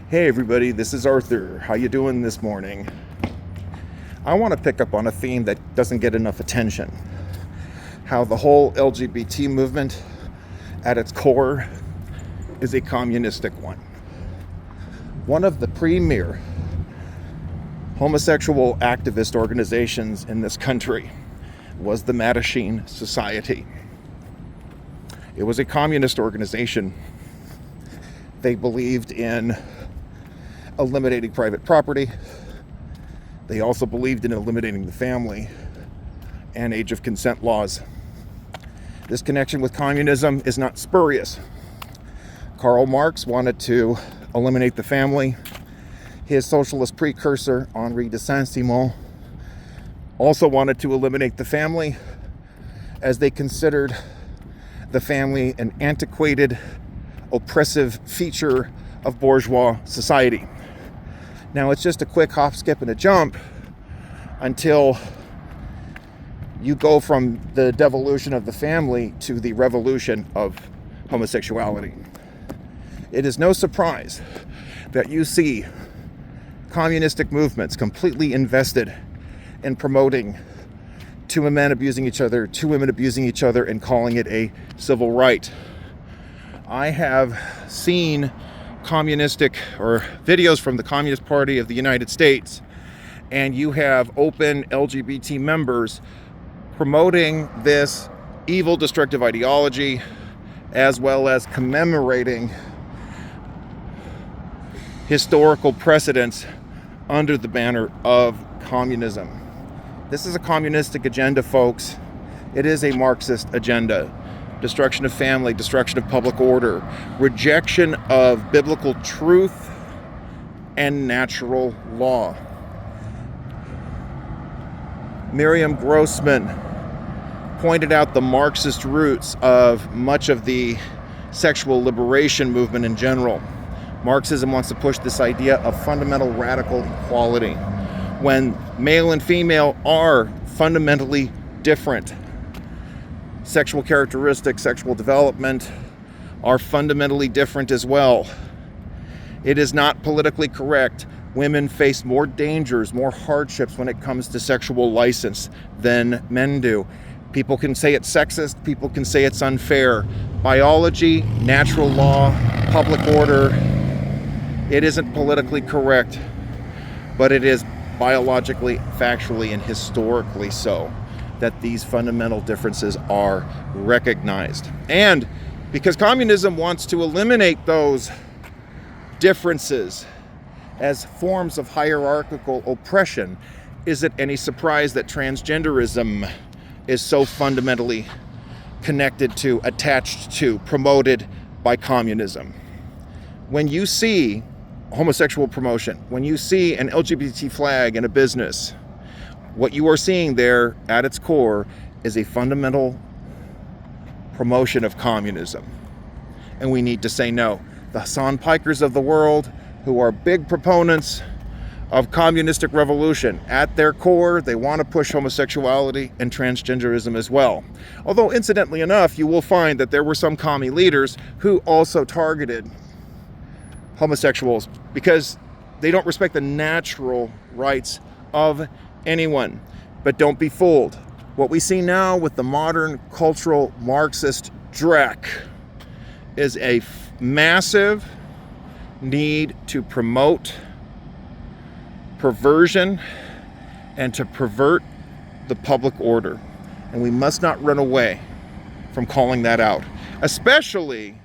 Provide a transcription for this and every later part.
Hey everybody, this is Arthur. How you doing this morning? I want to pick up on a theme that doesn't get enough attention. How the whole LGBT movement at its core is a communistic one. One of the premier homosexual activist organizations in this country was the Mattachine Society. It was a communist organization. They believed in eliminating private property. They also believed in eliminating the family and age of consent laws. This connection with communism is not spurious. Karl Marx wanted to eliminate the family. His socialist precursor, Henri de Saint-Simon, also wanted to eliminate the family, as they considered the family an antiquated, oppressive feature of bourgeois society. Now, it's just a quick hop, skip, and a jump until you go from the devolution of the family to the revolution of homosexuality. It is no surprise that you see communistic movements completely invested in promoting two men abusing each other, two women abusing each other, and calling it a civil right. I have seen communistic or videos from the Communist Party of the United States, and you have open LGBT members promoting this evil, destructive ideology, as well as commemorating historical precedents under the banner of communism. This is a communistic agenda, folks. It is a Marxist agenda. Destruction of family, destruction of public order, rejection of biblical truth and natural law. Miriam Grossman pointed out the Marxist roots of much of the sexual liberation movement in general. Marxism wants to push this idea of fundamental radical equality, when male and female are fundamentally different. Sexual characteristics, sexual development are fundamentally different as well. It is not politically correct. Women face more dangers, more hardships when it comes to sexual license than men do. People can say it's sexist, people can say it's unfair. Biology, natural law, public order, it isn't politically correct, but it is biologically, factually, and historically so, that these fundamental differences are recognized. And because communism wants to eliminate those differences as forms of hierarchical oppression, is it any surprise that transgenderism is so fundamentally connected to, attached to, promoted by communism? When you see homosexual promotion, when you see an LGBT flag in a business, what you are seeing there at its core is a fundamental promotion of communism. And we need to say no. The Hassan Pikers of the world, who are big proponents of communistic revolution, at their core, they want to push homosexuality and transgenderism as well. Although, incidentally enough, you will find that there were some commie leaders who also targeted homosexuals because they don't respect the natural rights of anyone. But don't be fooled. What we see now with the modern cultural Marxist dreck is a massive need to promote perversion and to pervert the public order. And we must not run away from calling that out, especially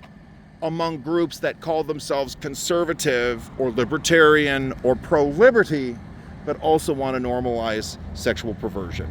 among groups that call themselves conservative or libertarian or pro-liberty, but also want to normalize sexual perversion.